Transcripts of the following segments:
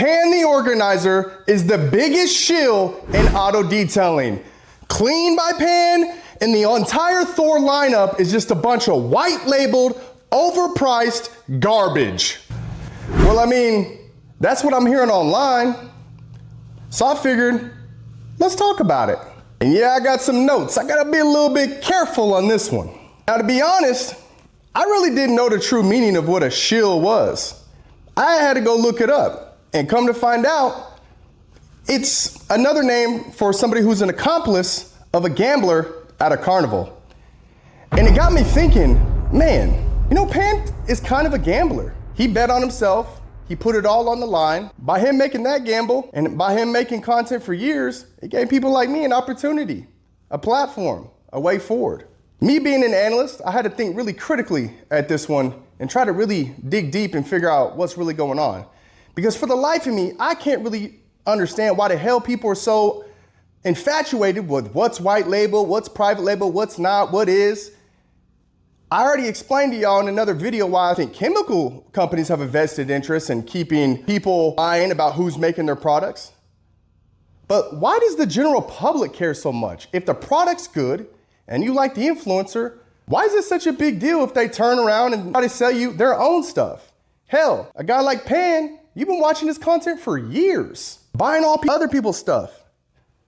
Pan the organizer is the biggest shill in auto detailing. Clean by Pan, and the entire THOR lineup is just a bunch of white labeled, overpriced garbage. Well, I mean, that's what I'm hearing online. So I figured, let's talk about it. And yeah, I got some notes. I gotta be a little bit careful on this one. Now, to be honest, I really didn't know the true meaning of what a shill was. I had to go look it up, and come to find out, it's another name for somebody who's an accomplice of a gambler at a carnival. And it got me thinking, man, you know, Pan is kind of a gambler. He bet on himself. He put it all on the line. By him making that gamble and by him making content for years, it gave people like me an opportunity, a platform, a way forward. Me being an analyst, I had to think really critically at this one and try to really dig deep and figure out what's really going on. Because for the life of me, I can't really understand why the hell people are so infatuated with what's white label, what's private label, what's not, what is. I already explained to y'all in another video why I think chemical companies have a vested interest in keeping people lying about who's making their products. But why does the general public care so much? If the product's good and you like the influencer, why is it such a big deal if they turn around and try to sell you their own stuff? Hell, a guy like Pan, you've been watching his content for years, buying all other people's stuff.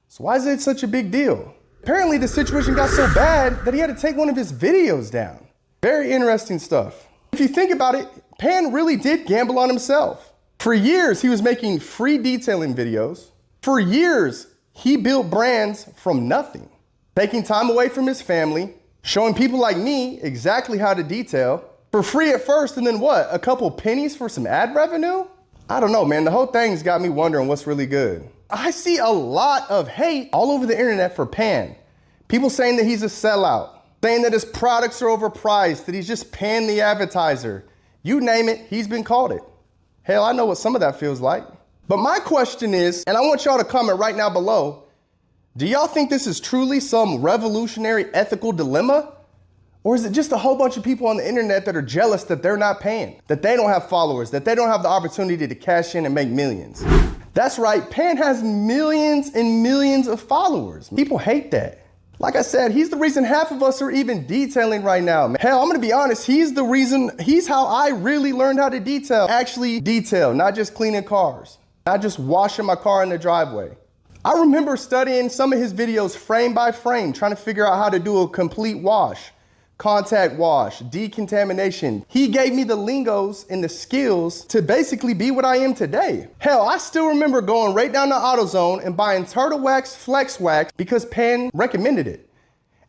So why is it such a big deal? Apparently the situation got so bad that he had to take one of his videos down. Very interesting stuff. If you think about it, Pan really did gamble on himself. For years, he was making free detailing videos. For years, he built brands from nothing, taking time away from his family, showing people like me exactly how to detail for free at first, and then what, a couple pennies for some ad revenue? I don't know, man. The whole thing's got me wondering what's really good. I see a lot of hate all over the internet for Pan. People saying that he's a sellout, saying that his products are overpriced, that he's just Pan the advertiser. You name it, he's been called it. Hell, I know what some of that feels like. But my question is, and I want y'all to comment right now below, do y'all think this is truly some revolutionary ethical dilemma? Or is it just a whole bunch of people on the internet that are jealous that they're not Pan, that they don't have followers, that they don't have the opportunity to cash in and make millions? That's right, Pan has millions and millions of followers. People hate that. Like I said, he's the reason half of us are even detailing right now, man. Hell, I'm gonna be honest, he's how I really learned how to detail. Actually detail, not just cleaning cars, not just washing my car in the driveway. I remember studying some of his videos frame by frame, trying to figure out how to do a complete wash. Contact wash, decontamination. He gave me the lingos and the skills to basically be what I am today. Hell, I still remember going right down to AutoZone and buying Turtle Wax Flex Wax because Pan recommended it.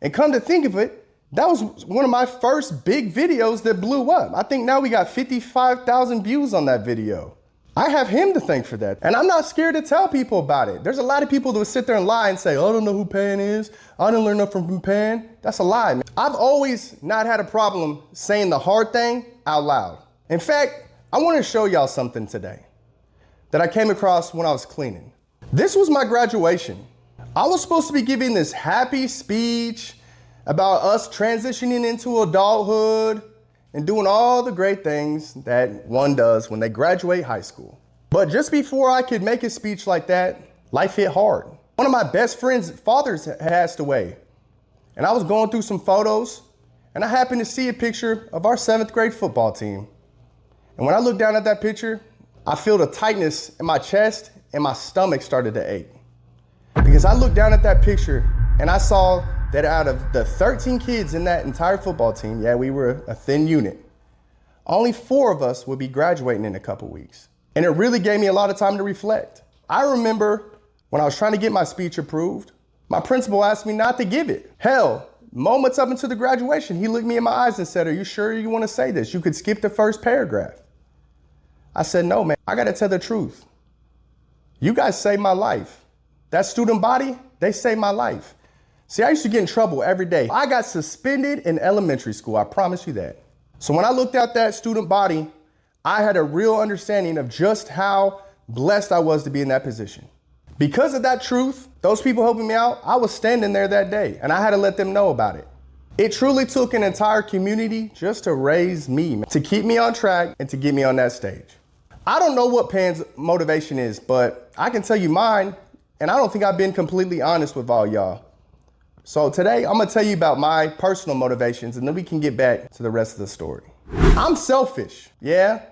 And come to think of it, that was one of my first big videos that blew up. I think now we got 55,000 views on that video. I have him to thank for that. And I'm not scared to tell people about it. There's a lot of people that would sit there and lie and say, oh, I don't know who Pan is. I didn't learn nothing from Pan. That's a lie, man. I've always not had a problem saying the hard thing out loud. In fact, I want to show y'all something today that I came across when I was cleaning. This was my graduation. I was supposed to be giving this happy speech about us transitioning into adulthood and doing all the great things that one does when they graduate high school. But just before I could make a speech like that, life hit hard. One of my best friend's fathers passed away, and I was going through some photos, and I happened to see a picture of our 7th grade football team. And when I looked down at that picture, I felt a tightness in my chest, and my stomach started to ache. Because I looked down at that picture, and I saw that out of the 13 kids in that entire football team, yeah, we were a thin unit, only 4 of us would be graduating in a couple weeks. And it really gave me a lot of time to reflect. I remember when I was trying to get my speech approved, my principal asked me not to give it. Hell, moments up until the graduation, he looked me in my eyes and said, are you sure you want to say this? You could skip the first paragraph. I said, no, man, I got to tell the truth. You guys saved my life. That student body, they saved my life. See, I used to get in trouble every day. I got suspended in elementary school, I promise you that. So when I looked at that student body, I had a real understanding of just how blessed I was to be in that position. Because of that truth, those people helping me out, I was standing there that day and I had to let them know about it. It truly took an entire community just to raise me, to keep me on track and to get me on that stage. I don't know what Pan's motivation is, but I can tell you mine, and I don't think I've been completely honest with all y'all. So today, I'm gonna tell you about my personal motivations, and then we can get back to the rest of the story. I'm selfish. Yeah,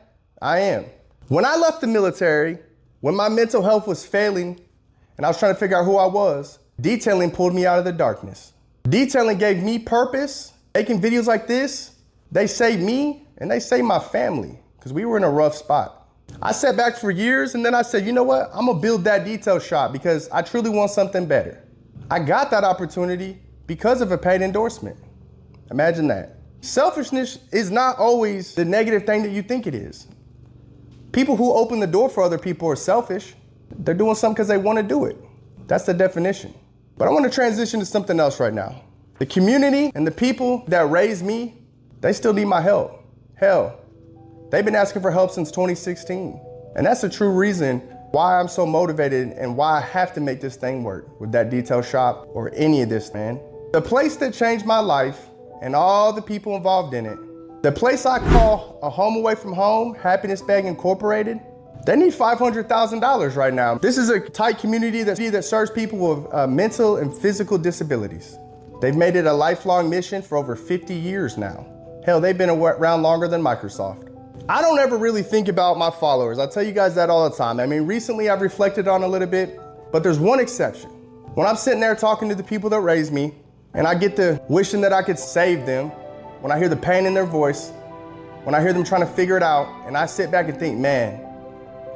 I am. When I left the military, when my mental health was failing, and I was trying to figure out who I was, detailing pulled me out of the darkness. Detailing gave me purpose. Making videos like this, they saved me, and they saved my family, because we were in a rough spot. I sat back for years, and then I said, you know what? I'm gonna build that detail shop because I truly want something better. I got that opportunity because of a paid endorsement. Imagine that. Selfishness is not always the negative thing that you think it is. People who open the door for other people are selfish. They're doing something because they want to do it. That's the definition. But I want to transition to something else right now. The community and the people that raised me, they still need my help. Hell, they've been asking for help since 2016. And that's the true reason why I'm so motivated and why I have to make this thing work with that detail shop or any of this, man. The place that changed my life and all the people involved in it, the place I call a home away from home, Happiness Bag Incorporated, they need $500,000 right now. This is a tight community that serves people with mental and physical disabilities. They've made it a lifelong mission for over 50 years now. Hell, they've been around longer than Microsoft. I don't ever really think about my followers. I tell you guys that all the time. I mean, recently I've reflected on a little bit, but there's one exception. When I'm sitting there talking to the people that raised me, and I get to wishing that I could save them, when I hear the pain in their voice, when I hear them trying to figure it out, and I sit back and think, man,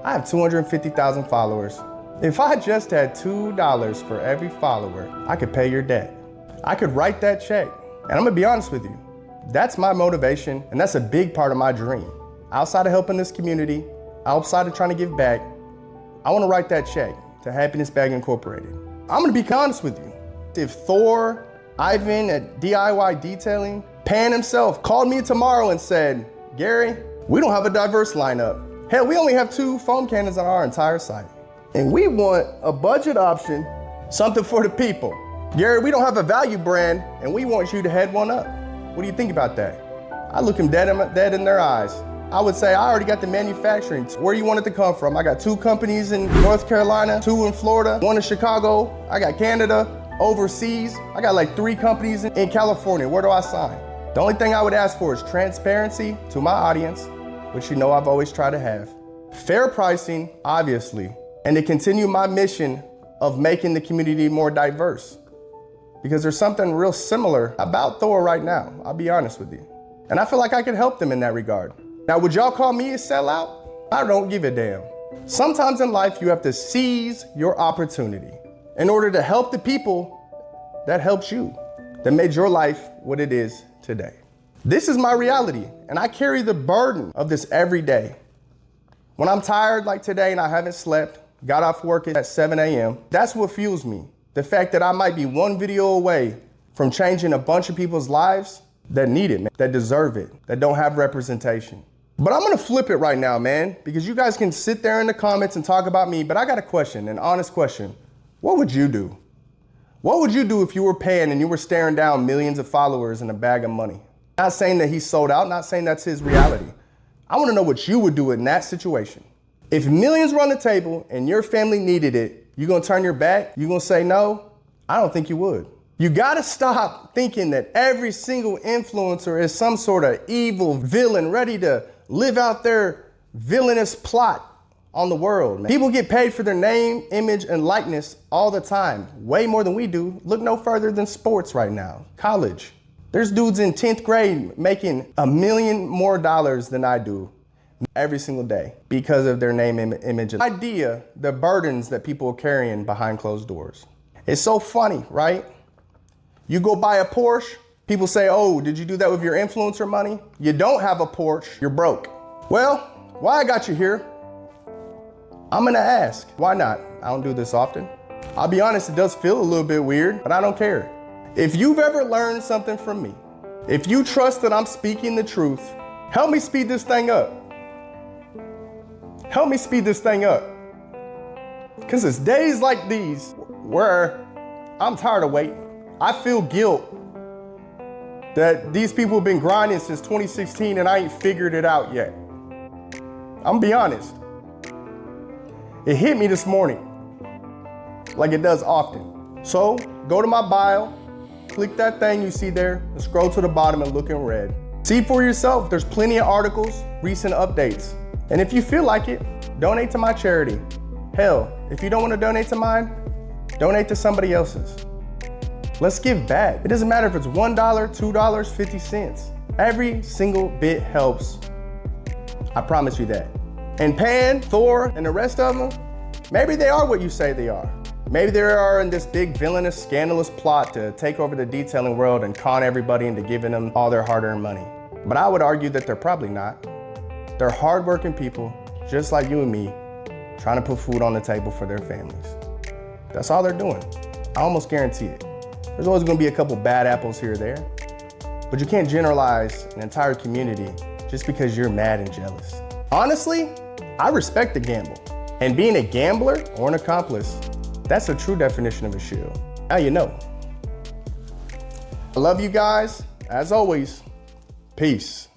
I have 250,000 followers. If I just had $2 for every follower, I could pay your debt. I could write that check. And I'm gonna be honest with you, that's my motivation, and that's a big part of my dream. Outside of helping this community, outside of trying to give back, I wanna write that check to Happiness Bag Incorporated. I'm gonna be honest with you. If Thor, Ivan at DIY Detailing, Pan himself called me tomorrow and said, Gary, we don't have a diverse lineup. Hell, we only have 2 foam cannons on our entire site. And we want a budget option, something for the people. Gary, we don't have a value brand, and we want you to head one up. What do you think about that? I look them dead in their eyes. I would say, I already got the manufacturing. Where you want it to come from? I got 2 companies in North Carolina, 2 in Florida, 1 in Chicago. I got Canada, overseas. I got like 3 companies in California. Where do I sign? The only thing I would ask for is transparency to my audience, which you know I've always tried to have. Fair pricing, obviously, and to continue my mission of making the community more diverse. Because there's something real similar about Thor right now, I'll be honest with you. And I feel like I could help them in that regard. Now, would y'all call me a sellout? I don't give a damn. Sometimes in life, you have to seize your opportunity in order to help the people that helped you, that made your life what it is today. This is my reality, and I carry the burden of this every day. When I'm tired like today and I haven't slept, got off work at 7 a.m., that's what fuels me. The fact that I might be one video away from changing a bunch of people's lives that need it, man, that deserve it, that don't have representation. But I'm gonna flip it right now, man, because you guys can sit there in the comments and talk about me, but I got a question, an honest question. What would you do? What would you do if you were Pan and you were staring down millions of followers and a bag of money? Not saying that he's sold out, not saying that's his reality. I wanna know what you would do in that situation. If millions were on the table and your family needed it, you gonna turn your back? You gonna say no? I don't think you would. You gotta stop thinking that every single influencer is some sort of evil villain ready to live out their villainous plot on the world, man. People get paid for their name, image, and likeness all the time, way more than we do. Look no further than sports right now, college. There's dudes in 10th grade making $1 million more than I do every single day because of their name, image, and idea, the burdens that people are carrying behind closed doors. It's so funny, right? You go buy a Porsche, people say, oh, did you do that with your influencer money? You don't have a Porsche, you're broke. Well, why I got you here? I'm gonna ask, why not? I don't do this often. I'll be honest, it does feel a little bit weird, but I don't care. If you've ever learned something from me, if you trust that I'm speaking the truth, help me speed this thing up. Help me speed this thing up. Because it's days like these where I'm tired of waiting. I feel guilt that these people have been grinding since 2016 and I ain't figured it out yet. I'm gonna be honest. It hit me this morning, like it does often. So go to my bio, click that thing you see there, and scroll to the bottom and look in red. See for yourself, there's plenty of articles, recent updates. And if you feel like it, donate to my charity. Hell, if you don't want to donate to mine, donate to somebody else's. Let's give back. It doesn't matter if it's $1, $2, 50 cents. Every single bit helps. I promise you that. And Pan, Thor, and the rest of them, maybe they are what you say they are. Maybe they are in this big villainous, scandalous plot to take over the detailing world and con everybody into giving them all their hard-earned money. But I would argue that they're probably not. They're hardworking people, just like you and me, trying to put food on the table for their families. That's all they're doing. I almost guarantee it. There's always gonna be a couple bad apples here or there, but you can't generalize an entire community just because you're mad and jealous. Honestly, I respect the gamble. And being a gambler or an accomplice, that's the true definition of a shill. Now you know. I love you guys. As always, peace.